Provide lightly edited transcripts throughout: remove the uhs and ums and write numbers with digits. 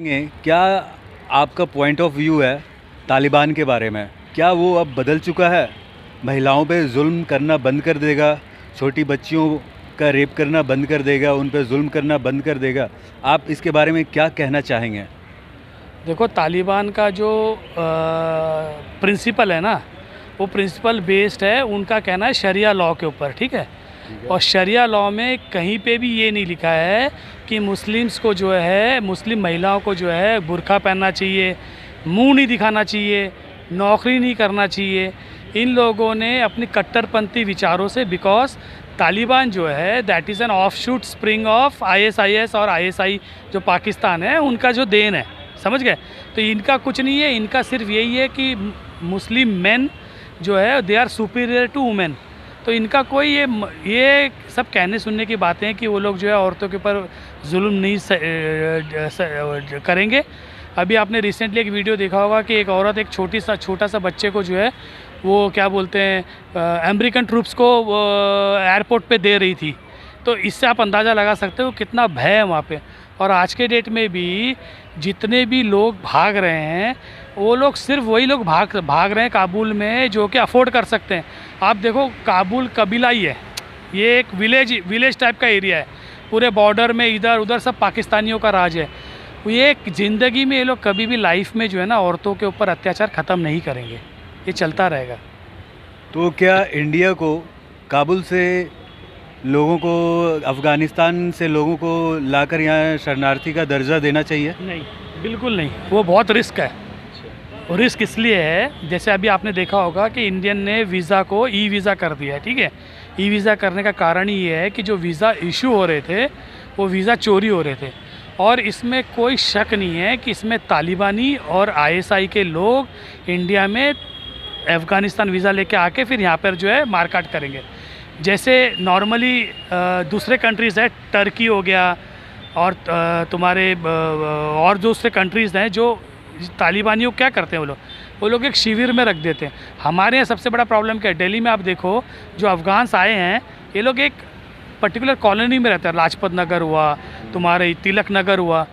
क्या आपका point of view है तालिबान के बारे में? क्या वो अब बदल चुका है? महिलाओं पे जुल्म करना बंद कर देगा, छोटी बच्चियों का रेप करना बंद कर देगा, उन पे जुल्म करना बंद कर देगा? आप इसके बारे में क्या कहना चाहेंगे? देखो, तालिबान का जो प्रिंसिपल है ना, वो प्रिंसिपल बेस्ड है, उनका कहना है शरिया लॉ के ऊपर, ठीक है। और शरिया लॉ में कहीं पे भी ये नहीं लिखा है कि मुस्लिम्स को जो है, मुस्लिम महिलाओं को जो है बुर्का पहनना चाहिए, मुंह नहीं दिखाना चाहिए, नौकरी नहीं करना चाहिए। इन लोगों ने अपनी कट्टरपंथी विचारों से, बिकॉज तालिबान जो है that is an offshoot spring of ISIS और ISI जो पाकिस्तान है, उनका जो देन है, समझ गए। तो इनका कुछ नहीं है, इनका सिर्फ यही है कि मुस्लिम मेन जो है they are superior to women. तो इनका कोई ये सब कहने सुनने की बातें हैं कि वो लोग जो है औरतों के ऊपर जुल्म नहीं करेंगे। अभी आपने रिसेंटली एक वीडियो देखा होगा कि एक औरत एक छोटा सा बच्चे को जो है वो क्या बोलते हैं अमेरिकन ट्रूप्स को एयरपोर्ट पे दे रही थी। तो इससे आप अंदाज़ा लगा सकते हो कितना भय है वहाँ पे। और आज के डेट में भी जितने भी लोग भाग रहे हैं, वो लोग सिर्फ वही लोग भाग रहे हैं काबुल में जो कि अफोर्ड कर सकते हैं। आप देखो, काबुल कबीला ही है, ये एक विलेज टाइप का एरिया है। पूरे बॉर्डर में इधर उधर सब पाकिस्तानियों का राज है। ये ज़िंदगी में ये लोग कभी भी लाइफ में जो है ना औरतों के ऊपर अत्याचार ख़त्म नहीं करेंगे, ये चलता रहेगा। तो क्या इंडिया को काबुल से लोगों को, अफ़गानिस्तान से लोगों को लाकर यहाँ शरणार्थी का दर्जा देना चाहिए? नहीं, बिल्कुल नहीं, वो बहुत रिस्क है। और रिस्क इसलिए है, जैसे अभी आपने देखा होगा कि इंडियन ने वीज़ा को ई वीज़ा कर दिया है, ठीक है। ई वीज़ा करने का कारण ये है कि जो वीज़ा इशू हो रहे थे वो वीज़ा चोरी हो रहे थे। और इसमें कोई शक नहीं है कि इसमें तालिबानी और ISI के लोग इंडिया में अफ़गानिस्तान वीज़ा लेके आके फिर यहाँ पर जो है मारकाट करेंगे। जैसे नॉर्मली दूसरे कंट्रीज़ है, टर्की हो गया और तुम्हारे और दूसरे कंट्रीज़ हैं, जो तालिबानियों क्या करते हैं वो लोग एक शिविर में रख देते हैं। हमारे यहाँ सबसे बड़ा प्रॉब्लम क्या है, दिल्ली में आप देखो जो अफ़गान्स आए हैं, ये लोग एक पर्टिकुलर कॉलोनी में रहते हैं। लाजपत नगर हुआ, तुम्हारे तिलक नगर हुआ,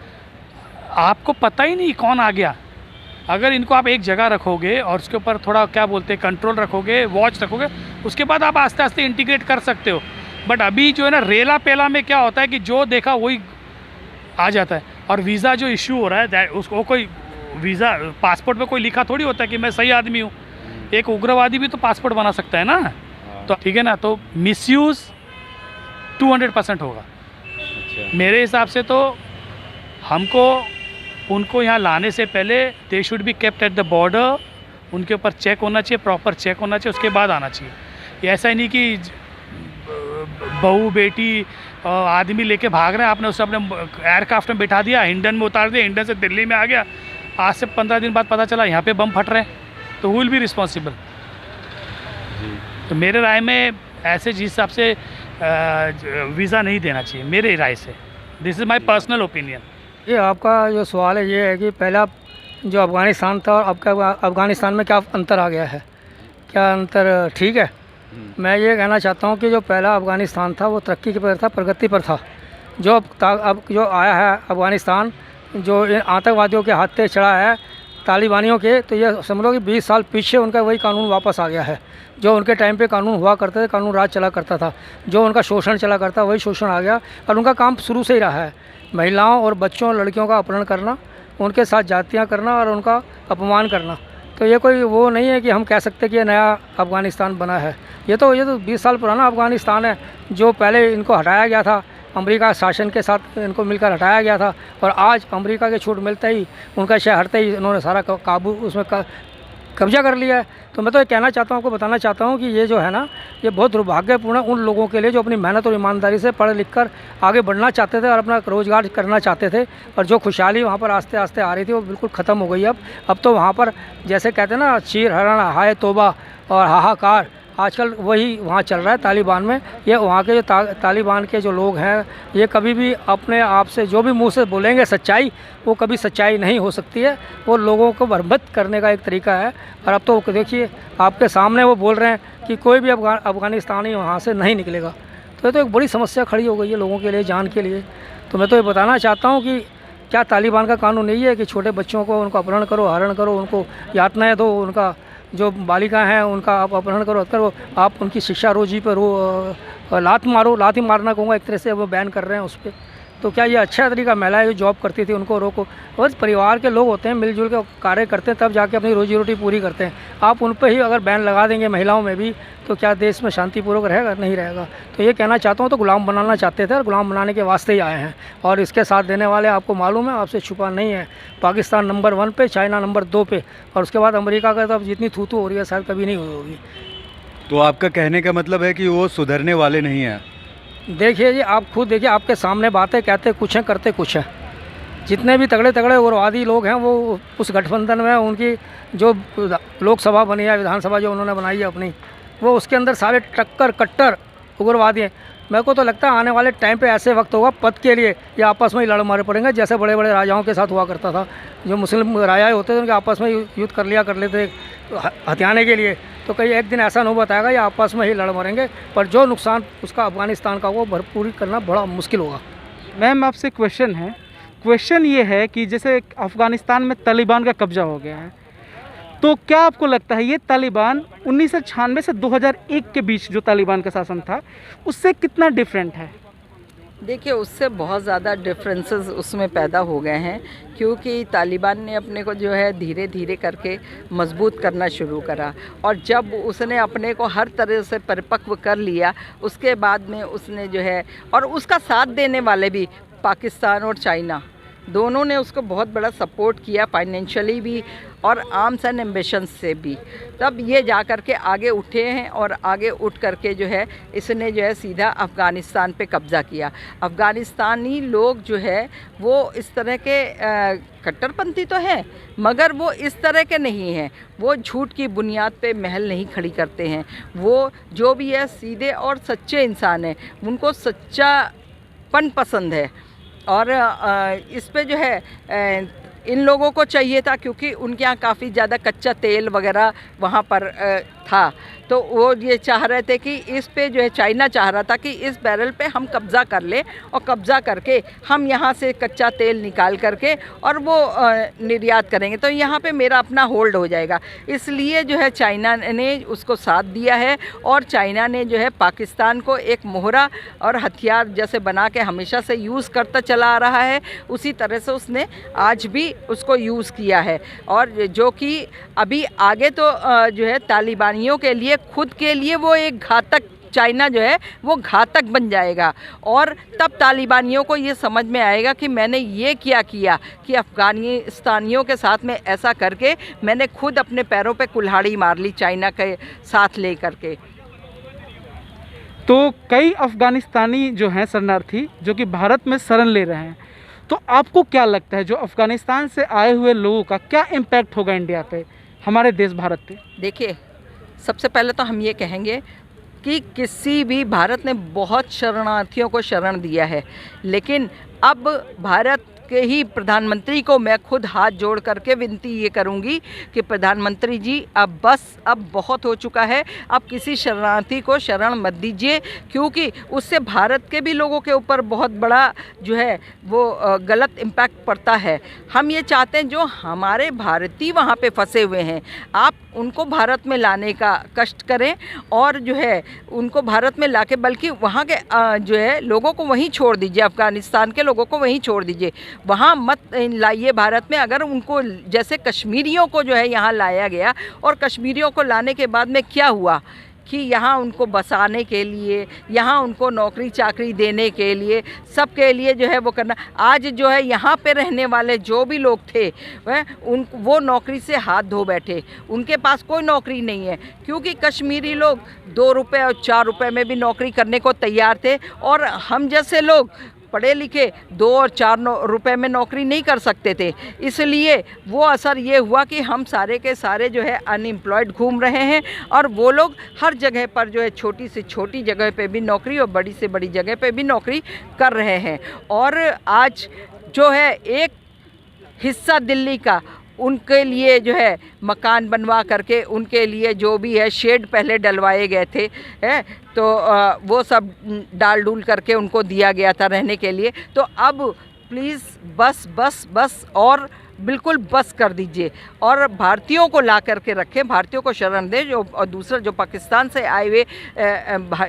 आपको पता ही नहीं कौन आ गया। अगर इनको आप एक जगह रखोगे और उसके ऊपर थोड़ा क्या बोलते हैं कंट्रोल रखोगे, वॉच रखोगे, उसके बाद आप आस्ते आस्ते इंटीग्रेट कर सकते हो। बट अभी जो है ना रेला पेला में क्या होता है कि जो देखा वही आ जाता है। और वीज़ा जो इशू हो रहा है उसको कोई वीज़ा पासपोर्ट पे कोई लिखा थोड़ी होता है कि मैं सही आदमी हूँ। एक उग्रवादी भी तो पासपोर्ट बना सकता है ना, तो ठीक है ना। तो मिसयूज़ 200% होगा। अच्छा। मेरे हिसाब से तो हमको उनको यहाँ लाने से पहले they should be kept at the border, उनके ऊपर चेक होना चाहिए, प्रॉपर चेक होना चाहिए, उसके बाद आना चाहिए। ये ऐसा ही नहीं कि बहू बेटी आदमी लेके भाग रहे हैं, आपने उसे अपने एयरक्राफ्ट में बिठा दिया, हिंडन में उतार दिया, हिंडन से दिल्ली में आ गया, आज से 15 दिन बाद पता चला यहाँ पे बम फट रहे हैं, तो हु विल बी रिस्पॉन्सिबल? तो मेरे राय में ऐसे जिस हिसाब से वीज़ा नहीं देना चाहिए, मेरे राय से। This is my personal opinion. ये आपका जो सवाल है ये है कि पहला जो अफ़गानिस्तान था और अब का अफ़गानिस्तान में क्या अंतर आ गया है, क्या अंतर ठीक है? मैं ये कहना चाहता हूँ कि जो पहला अफ़गानिस्तान था वो तरक्की पर था, प्रगति पर था। जो अब जो आया है अफ़गानिस्तान, जो इन आतंकवादियों के हाथ पे चढ़ा है तालिबानियों के, तो ये समझ लो कि 20 साल पीछे उनका वही कानून वापस आ गया है। जो उनके टाइम पे कानून हुआ करते थे, कानून राज चला करता था, जो उनका शोषण चला करता वही शोषण आ गया। और उनका काम शुरू से ही रहा है महिलाओं और बच्चों और लड़कियों का अपहरण करना, उनके साथ जातियाँ करना और उनका अपमान करना। तो ये कोई वो नहीं है कि हम कह सकते कि ये नया अफ़गानिस्तान बना है। ये तो 20 साल पुराना अफ़गानिस्तान है, जो पहले इनको हटाया गया था, अमेरिका शासन के साथ इनको मिलकर हटाया गया था। और आज अमेरिका के छूट मिलते ही, उनका शहर हटते ही उन्होंने सारा काबू उसमें कब्जा कर लिया है। तो मैं तो ये कहना चाहता हूँ, आपको बताना चाहता हूँ कि ये जो है ना, ये बहुत दुर्भाग्यपूर्ण है उन लोगों के लिए जो अपनी मेहनत और ईमानदारी से पढ़ लिख कर आगे बढ़ना चाहते थे और अपना रोज़गार करना चाहते थे। और जो खुशहाली वहाँ पर आस्ते आस्ते आ रही थी वो बिल्कुल ख़त्म हो गई। अब तो वहाँ पर जैसे कहते हैं ना, चीर हरण हाय तौबा और हाहाकार, आजकल वही वहाँ चल रहा है तालिबान में। ये वहाँ के जो तालिबान के जो लोग हैं, ये कभी भी अपने आप से जो भी मुंह से बोलेंगे सच्चाई, वो कभी सच्चाई नहीं हो सकती है। वो लोगों को बर्बाद करने का एक तरीका है। और अब तो देखिए आपके सामने वो बोल रहे हैं कि कोई भी अफ़गानिस्तानी वहाँ से नहीं निकलेगा। तो ये तो एक बड़ी समस्या खड़ी हो गई है लोगों के लिए, जान के लिए। तो मैं तो ये बताना चाहता हूँ कि क्या तालिबान का कानून यही है कि छोटे बच्चों को उनको अपहरण करो, हरण करो, उनको यातनाएं दो, उनका जो बालिका हैं उनका आप अपहरण करो, करो, आप उनकी शिक्षा रोजी पर लात मारो, लात ही मारना कहूँगा एक तरह से, वो बैन कर रहे हैं उस पर। तो क्या ये अच्छा तरीका? महिलाएं जो जॉब करती थी उनको रोको। बस परिवार के लोग होते हैं, मिलजुल के कार्य करते हैं, तब जाके अपनी रोजी रोटी पूरी करते हैं। आप उन पर ही अगर बैन लगा देंगे महिलाओं में भी, तो क्या देश में शांतिपूर्वक रहेगा? नहीं रहेगा। तो ये कहना चाहता हूँ, तो गुलाम बनाना चाहते थे और गुलाम बनाने के वास्ते ही आए हैं। और इसके साथ देने वाले आपको मालूम है, आपसे छुपा नहीं है, पाकिस्तान नंबर 1 पे, चाइना नंबर 2 पे, और उसके बाद अमेरिका का। तो अब जितनी थू हो रही है शायद कभी नहीं हुई होगी। तो आपका कहने का मतलब है कि वो सुधरने वाले नहीं हैं? देखिए जी, आप खुद देखिए, आपके सामने बातें कहते कुछ हैं, करते कुछ हैं। जितने भी तगड़े तगड़े उग्रवादी लोग हैं वो उस गठबंधन में, उनकी जो लोकसभा बनी है, विधानसभा जो उन्होंने बनाई है अपनी, वो उसके अंदर सारे कट्टर उग्रवादी हैं। मेरे को तो लगता है आने वाले टाइम पे ऐसे वक्त होगा, पद के लिए ये आपस में ही लड़ मारे पड़ेंगे, जैसे बड़े बड़े राजाओं के साथ हुआ करता था। जो मुस्लिम राजाएँ होते थे उनके आपस में युद्ध कर लेते हथियाने के लिए। तो कहीं एक दिन ऐसा नौबत आएगा, ये आपस में ही लड़ मरेंगे, पर जो नुकसान उसका अफगानिस्तान का वो भरपूरी करना बड़ा मुश्किल होगा। मैम आपसे क्वेश्चन ये है कि जैसे अफ़गानिस्तान में तालिबान का कब्जा हो गया है, तो क्या आपको लगता है ये तालिबान 1996 से 2001 के बीच जो तालिबान का शासन था उससे कितना डिफरेंट है? देखिए, उससे बहुत ज़्यादा डिफरेंसेस उसमें पैदा हो गए हैं, क्योंकि तालिबान ने अपने को जो है धीरे धीरे करके मजबूत करना शुरू करा, और जब उसने अपने को हर तरह से परिपक्व कर लिया, उसके बाद में उसने जो है, और उसका साथ देने वाले भी पाकिस्तान और चाइना दोनों ने उसको बहुत बड़ा सपोर्ट किया, फाइनेंशियली भी और आर्म्स एंड एम्बिशंस से भी। तब ये जा कर के आगे उठे हैं, और आगे उठ करके जो है इसने जो है सीधा अफ़गानिस्तान पे कब्ज़ा किया। अफ़गानिस्तानी लोग जो है वो इस तरह के कट्टरपंथी तो हैं, मगर वो इस तरह के नहीं हैं। वो झूठ की बुनियाद पे महल नहीं खड़ी करते हैं। वो जो भी है सीधे और सच्चे इंसान हैं, उनको सच्चापन पसंद है। और इस पे जो है इन लोगों को चाहिए था, क्योंकि उनके यहाँ काफ़ी ज़्यादा कच्चा तेल वगैरह वहाँ पर था, तो वो ये चाह रहे थे कि इस पे जो है चाइना चाह रहा था कि इस बैरल पे हम कब्ज़ा कर लें, और कब्ज़ा करके हम यहाँ से कच्चा तेल निकाल करके और वो निर्यात करेंगे, तो यहाँ पे मेरा अपना होल्ड हो जाएगा। इसलिए जो है चाइना ने उसको साथ दिया है, और चाइना ने जो है पाकिस्तान को एक मोहरा और हथियार जैसे बना के हमेशा से यूज़ करता चला आ रहा है, उसी तरह से उसने आज भी उसको यूज़ किया है। और जो कि अभी आगे तो जो है तालिबानियों के लिए, खुद के लिए वो एक घातक, चाइना जो है वो घातक बन जाएगा। और तब तालिबानियों को ये समझ में आएगा कि मैंने ये क्या किया कि अफ़गानिस्तानियों के साथ में ऐसा करके मैंने खुद अपने पैरों पे कुल्हाड़ी मार ली चाइना के साथ ले करके। तो कई अफ़गानिस्तानी जो हैं शरणार्थी जो कि भारत में शरण ले रहे हैं, तो आपको क्या लगता है जो अफ़गानिस्तान से आए हुए लोगों का क्या इम्पैक्ट होगा इंडिया पे, हमारे देश भारत पे? देखिए, सबसे पहले तो हम ये कहेंगे कि किसी भी, भारत ने बहुत शरणार्थियों को शरण दिया है, लेकिन अब भारत के ही प्रधानमंत्री को मैं खुद हाथ जोड़ करके विनती ये करूंगी कि प्रधानमंत्री जी अब बस, अब बहुत हो चुका है, अब किसी शरणार्थी को शरण मत दीजिए, क्योंकि उससे भारत के भी लोगों के ऊपर बहुत बड़ा जो है वो गलत इम्पैक्ट पड़ता है। हम ये चाहते हैं जो हमारे भारतीय वहाँ पे फंसे हुए हैं, आप उनको भारत में लाने का कष्ट करें, और जो है उनको भारत में लाके, बल्कि वहाँ के जो है लोगों को वहीं छोड़ दीजिए, अफ़गानिस्तान के लोगों को वहीं छोड़ दीजिए, वहाँ मत लाइए भारत में। अगर उनको, जैसे कश्मीरियों को जो है यहाँ लाया गया, और कश्मीरियों को लाने के बाद में क्या हुआ कि यहाँ उनको बसाने के लिए, यहाँ उनको नौकरी चाकरी देने के लिए, सबके लिए जो है वो करना, आज जो है यहाँ पे रहने वाले जो भी लोग थे वो नौकरी से हाथ धो बैठे, उनके पास कोई नौकरी नहीं है, क्योंकि कश्मीरी लोग 2 रुपये और 4 रुपये में भी नौकरी करने को तैयार थे, और हम जैसे लोग पढ़े लिखे 2 और 4 रुपए में नौकरी नहीं कर सकते थे। इसलिए वो असर ये हुआ कि हम सारे के सारे जो है अनएम्प्लॉयड घूम रहे हैं, और वो लोग हर जगह पर जो है छोटी से छोटी जगह पे भी नौकरी और बड़ी से बड़ी जगह पे भी नौकरी कर रहे हैं। और आज जो है एक हिस्सा दिल्ली का, उनके लिए जो है मकान बनवा करके, उनके लिए जो भी है शेड पहले डलवाए गए थे तो वो सब डाल डूल करके उनको दिया गया था रहने के लिए। तो अब प्लीज़ बस बस बस और बिल्कुल बस कर दीजिए और भारतीयों को ला करके रखें, भारतीयों को शरण दें। जो और दूसरा जो पाकिस्तान से आए हुए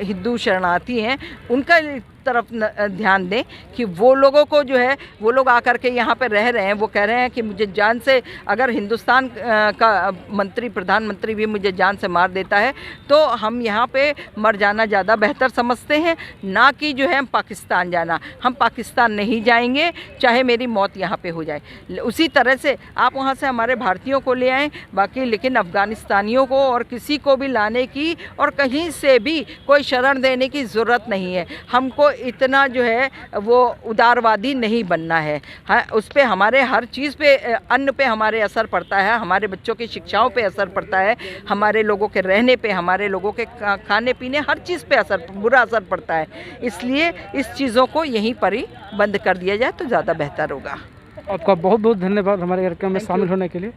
हिंदू शरणार्थी हैं उनका तरफ ध्यान दें कि वो लोगों को जो है वो लोग आकर के यहाँ पे रह रहे हैं, वो कह रहे हैं कि मुझे जान से अगर हिंदुस्तान का मंत्री प्रधानमंत्री भी मुझे जान से मार देता है तो हम यहाँ पे मर जाना ज़्यादा बेहतर समझते हैं, ना कि जो है हम पाकिस्तान जाना। हम पाकिस्तान नहीं जाएंगे चाहे मेरी मौत यहाँ पे हो जाए। उसी तरह से आप वहाँ से हमारे भारतीयों को ले आएँ, बाकी लेकिन अफ़गानिस्तानियों को और किसी को भी लाने की और कहीं से भी कोई शरण देने की ज़रूरत नहीं है। हमको इतना जो है वो उदारवादी नहीं बनना है। हाँ, उस पे हमारे हर चीज़ पे, अन्न पे हमारे असर पड़ता है, हमारे बच्चों की शिक्षाओं पे असर पड़ता है, हमारे लोगों के रहने पे, हमारे लोगों के खाने पीने, हर चीज़ पे बुरा असर पड़ता है। इसलिए इस चीज़ों को यहीं पर ही बंद कर दिया जाए तो ज़्यादा बेहतर होगा। आपका बहुत बहुत धन्यवाद हमारे कार्यक्रम में शामिल होने के लिए।